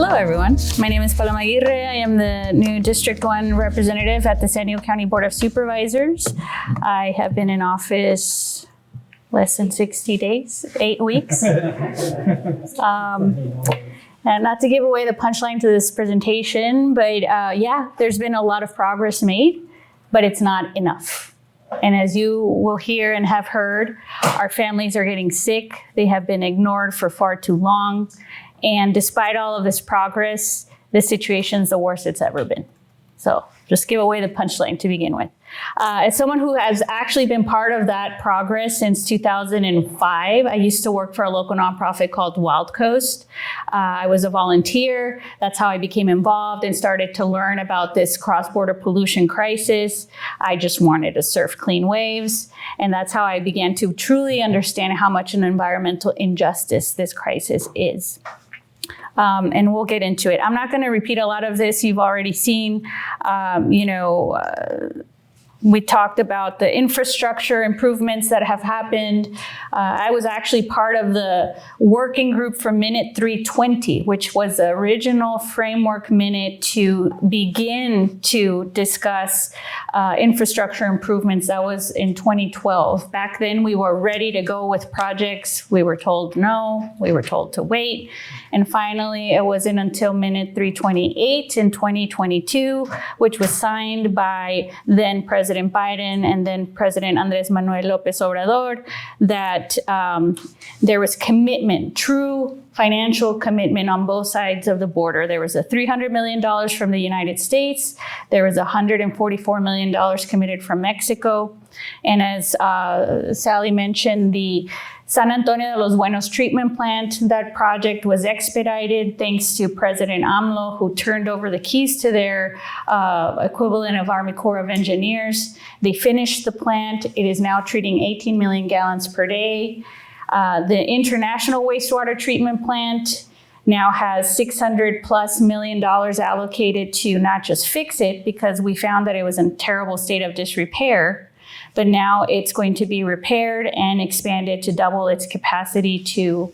Hello, everyone. My name is Paloma Aguirre. I am the new District 1 representative at the San Diego County Board of Supervisors. I have been in office less than 60 days, 8 weeks. And not to give away the punchline to this presentation, but yeah, there's been a lot of progress made, but it's not enough. And as you will hear and have heard, our families are getting sick. They have been ignored for far too long. And despite all of this progress, the situation is the worst it's ever been. So just give away the punchline to begin with. As someone who has actually been part of that progress since 2005, I used to work for a local nonprofit called Wild Coast. I was a volunteer. That's how I became involved and started to learn about this cross-border pollution crisis. I just wanted to surf clean waves. And that's how I began to truly understand how much an environmental injustice this crisis is. And we'll get into it. I'm not going to repeat a lot of this. You've already seen, we talked about the infrastructure improvements that have happened. I was actually part of the working group for Minute 320, which was the original framework minute to begin to discuss infrastructure improvements. That was in 2012. Back then, we were ready to go with projects. We were told no, we were told to wait. And finally, it wasn't until Minute 328 in 2022, which was signed by then President Biden and then President Andres Manuel Lopez Obrador, that there was commitment, true financial commitment on both sides of the border. There was a $300 million from the United States. There was $144 million committed from Mexico. And as Sally mentioned, the San Antonio de los Buenos treatment plant, that project was expedited thanks to President AMLO, who turned over the keys to their equivalent of Army Corps of Engineers. They finished the plant. It is now treating 18 million gallons per day. The International Wastewater Treatment Plant now has $600+ million allocated to not just fix it, because we found that it was in a terrible state of disrepair, but now it's going to be repaired and expanded to double its capacity to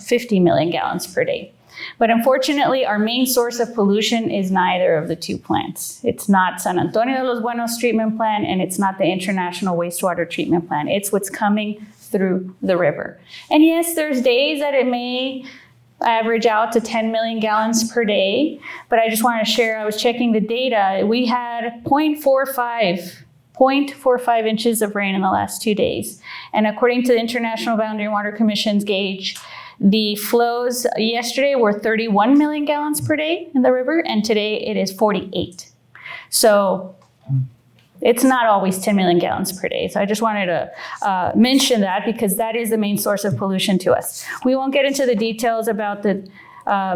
50 million gallons per day. But unfortunately, our main source of pollution is neither of the two plants. It's not San Antonio de los Buenos treatment plant, and it's not the International Wastewater Treatment Plant. It's what's coming through the river. And yes, there's days that it may average out to 10 million gallons per day, but I just want to share, I was checking the data. We had 0.45 inches of rain in the last 2 days. And according to the International Boundary Water Commission's gauge, the flows yesterday were 31 million gallons per day in the river, and today it is 48. So it's not always 10 million gallons per day. So I just wanted to mention that, because that is the main source of pollution to us. We won't get into the details about the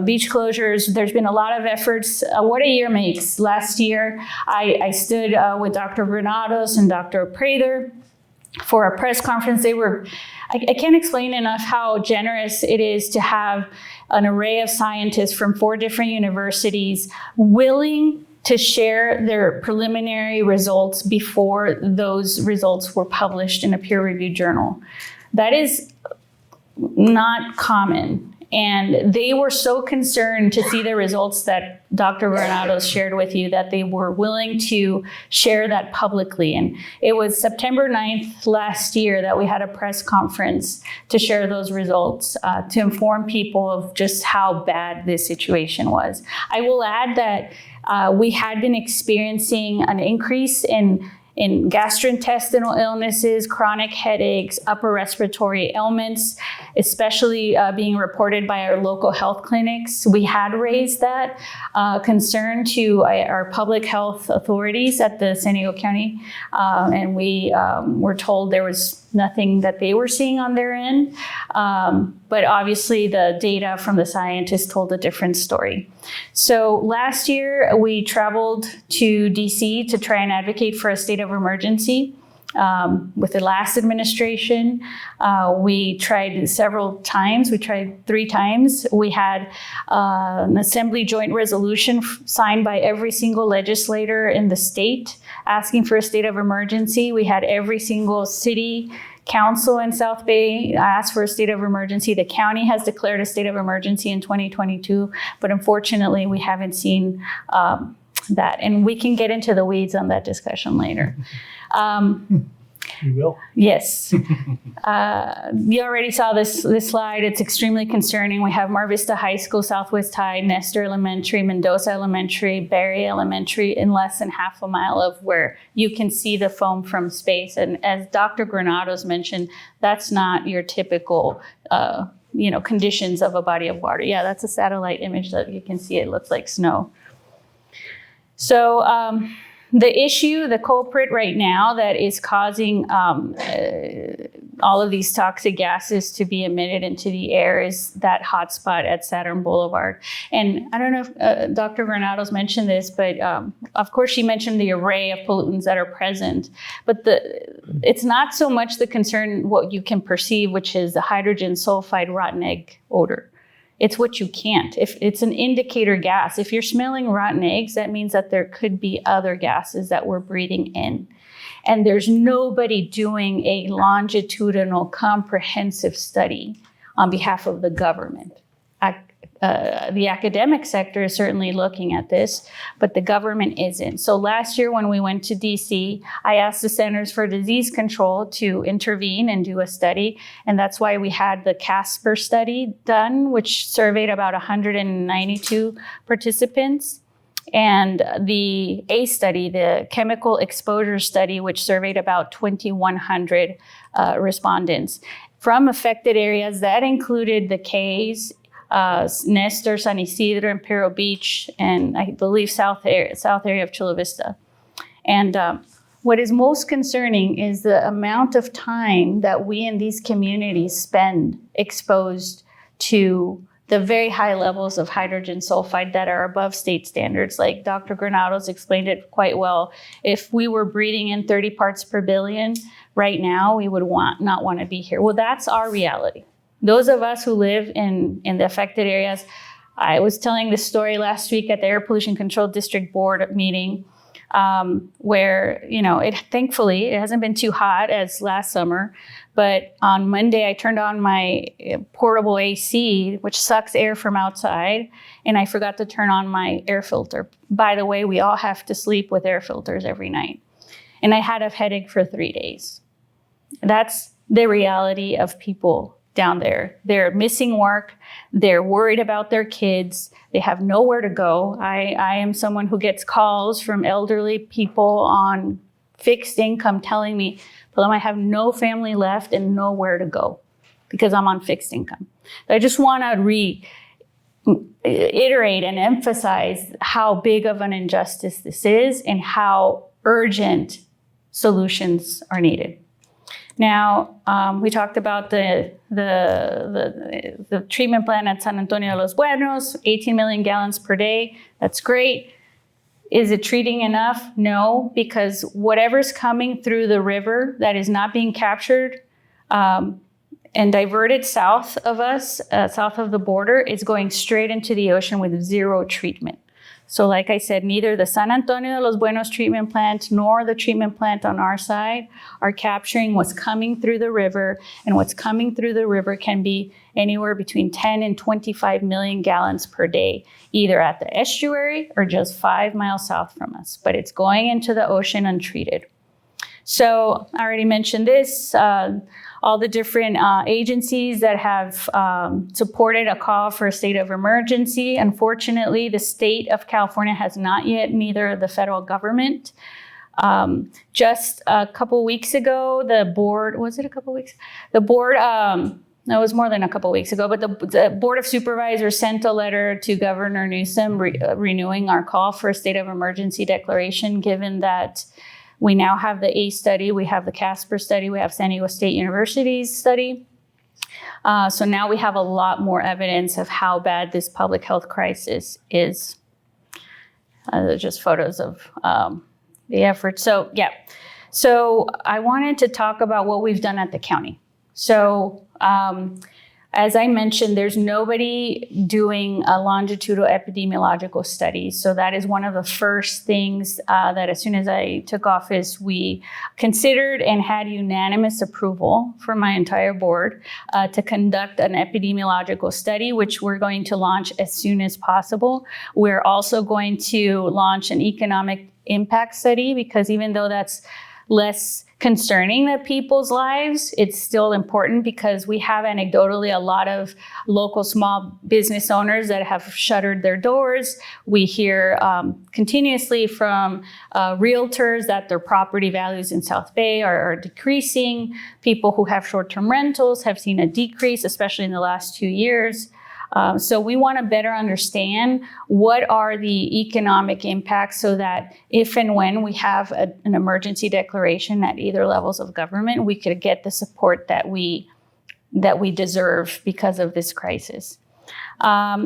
beach closures. There's been a lot of efforts. What a year makes. Last year, I stood with Dr. Granados and Dr. Prather for a press conference. I can't explain enough how generous it is to have an array of scientists from 4 different universities willing to share their preliminary results before those results were published in a peer-reviewed journal. That is not common. And they were so concerned to see the results that Dr. Granados shared with you that they were willing to share that publicly. And it was September 9th last year that we had a press conference to share those results, to inform people of just how bad this situation was. I will add that we had been experiencing an increase in gastrointestinal illnesses, chronic headaches, upper respiratory ailments, especially being reported by our local health clinics. We had raised that concern to our public health authorities at the San Diego County, and we were told there was nothing that they were seeing on their end. But obviously the data from the scientists told a different story. So last year we traveled to DC to try and advocate for a state of emergency. With the last administration, we tried several times. We tried 3 times. We had an Assembly joint resolution signed by every single legislator in the state asking for a state of emergency. We had every single city, Council in South Bay asked for a state of emergency. The county has declared a state of emergency in 2022, but unfortunately we haven't seen that. And we can get into the weeds on that discussion later. We will. Yes. You already saw this slide. It's extremely concerning. We have Mar Vista High School, Southwest High, Nestor Elementary, Mendoza Elementary, Barry Elementary in less than half a mile of where you can see the foam from space. And as Dr. Granados mentioned, that's not your typical conditions of a body of water. Yeah, that's a satellite image that you can see. It looks like snow. So the culprit right now that is causing all of these toxic gases to be emitted into the air is that hotspot at Saturn Boulevard. And I don't know if Dr. Granados mentioned this, but of course she mentioned the array of pollutants that are present. But it's not so much the concern what you can perceive, which is the hydrogen sulfide rotten egg odor. It's what you can't. If it's an indicator gas, if you're smelling rotten eggs, that means that there could be other gases that we're breathing in. And there's nobody doing a longitudinal comprehensive study on behalf of the government. The academic sector is certainly looking at this, but the government isn't. So last year when we went to DC, I asked the Centers for Disease Control to intervene and do a study. And that's why we had the CASPER study done, which surveyed about 192 participants. And the ACE study, the chemical exposure study, which surveyed about 2,100 respondents from affected areas. That included the Cays, Nestor, San Isidro, Imperial Beach, and I believe south area of Chula Vista. And what is most concerning is the amount of time that we in these communities spend exposed to the very high levels of hydrogen sulfide that are above state standards. Like Dr. Granados explained it quite well. If we were breathing in 30 parts per billion right now, we would not want to be here. Well, that's our reality. Those of us who live in the affected areas, I was telling this story last week at the Air Pollution Control District Board meeting, where, thankfully, it hasn't been too hot as last summer. But on Monday, I turned on my portable AC, which sucks air from outside, and I forgot to turn on my air filter. By the way, we all have to sleep with air filters every night. And I had a headache for 3 days. That's the reality of people down there. They're missing work. They're worried about their kids. They have nowhere to go. I am someone who gets calls from elderly people on fixed income telling me, Paloma, I have no family left and nowhere to go because I'm on fixed income. I just want to reiterate and emphasize how big of an injustice this is and how urgent solutions are needed. Now, we talked about the treatment plant at San Antonio de los Buenos, 18 million gallons per day. That's great. Is it treating enough? No, because whatever's coming through the river that is not being captured and diverted south of us, south of the border, is going straight into the ocean with zero treatment. So like I said, neither the San Antonio de los Buenos treatment plant nor the treatment plant on our side are capturing what's coming through the river. And what's coming through the river can be anywhere between 10 and 25 million gallons per day, either at the estuary or just 5 miles south from us. But it's going into the ocean untreated. So I already mentioned this, all the different agencies that have supported a call for a state of emergency. Unfortunately, the state of California has not yet, neither the federal government. Just a couple weeks ago, the board, was it a couple weeks? The board, no, it was more than a couple weeks ago, but the Board of Supervisors sent a letter to Governor Newsom renewing our call for a state of emergency declaration, given that we now have the ACE study, we have the CASPER study, we have San Diego State University's study. So now we have a lot more evidence of how bad this public health crisis is. Just photos of the effort. So yeah, so I wanted to talk about what we've done at the county. So as I mentioned, there's nobody doing a longitudinal epidemiological study. So that is one of the first things that as soon as I took office, we considered and had unanimous approval from my entire board to conduct an epidemiological study, which we're going to launch as soon as possible. We're also going to launch an economic impact study, because even though that's less concerning to people's lives, it's still important, because we have anecdotally a lot of local small business owners that have shuttered their doors. We hear continuously from realtors that their property values in South Bay are decreasing. People who have short-term rentals have seen a decrease, especially in the last 2 years. So we want to better understand what are the economic impacts, so that if and when we have an emergency declaration at either levels of government, we could get the support that we deserve because of this crisis.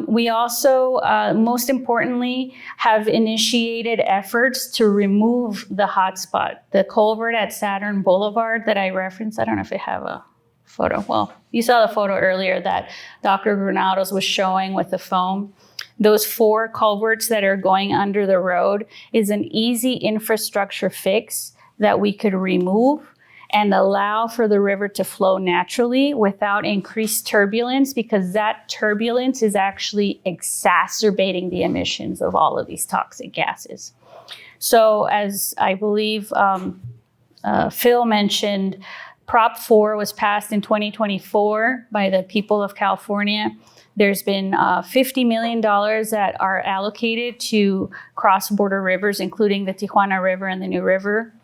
We also, most importantly, have initiated efforts to remove the hotspot, the culvert at Saturn Boulevard that I referenced. I don't know if I have a photo. Well, you saw the photo earlier that Dr. Granados was showing with the foam. Those 4 culverts that are going under the road is an easy infrastructure fix that we could remove and allow for the river to flow naturally without increased turbulence, because that turbulence is actually exacerbating the emissions of all of these toxic gases. So as I believe Phil mentioned, Prop 4 was passed in 2024 by the people of California. There's been $50 million that are allocated to cross-border rivers, including the Tijuana River and the New River.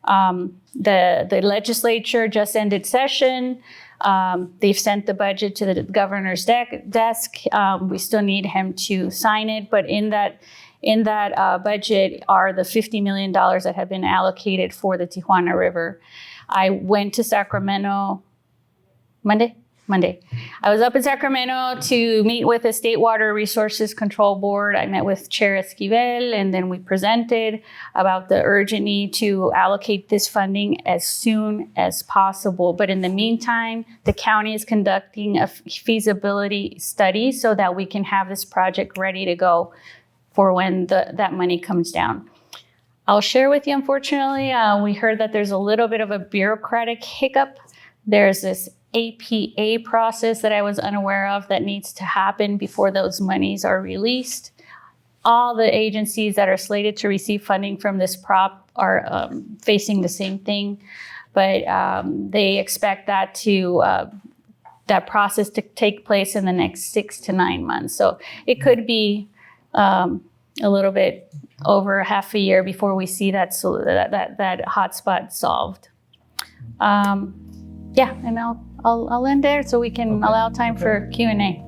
The legislature just ended session. They've sent the budget to the governor's desk. We still need him to sign it, but in that budget are the $50 million that have been allocated for the Tijuana River. I went to Sacramento Monday. I was up in Sacramento to meet with the State Water Resources Control Board. I met with Chair Esquivel, and then we presented about the urgent need to allocate this funding as soon as possible. But in the meantime, the county is conducting a feasibility study so that we can have this project ready to go for when that money comes down. I'll share with you, unfortunately, we heard that there's a little bit of a bureaucratic hiccup. There's this APA process that I was unaware of that needs to happen before those monies are released. All the agencies that are slated to receive funding from this prop are facing the same thing, but they expect that process to take place in the next 6 to 9 months. So it could be a little bit over half a year before we see that hotspot solved. And I'll end there so we can allow time for Q&A.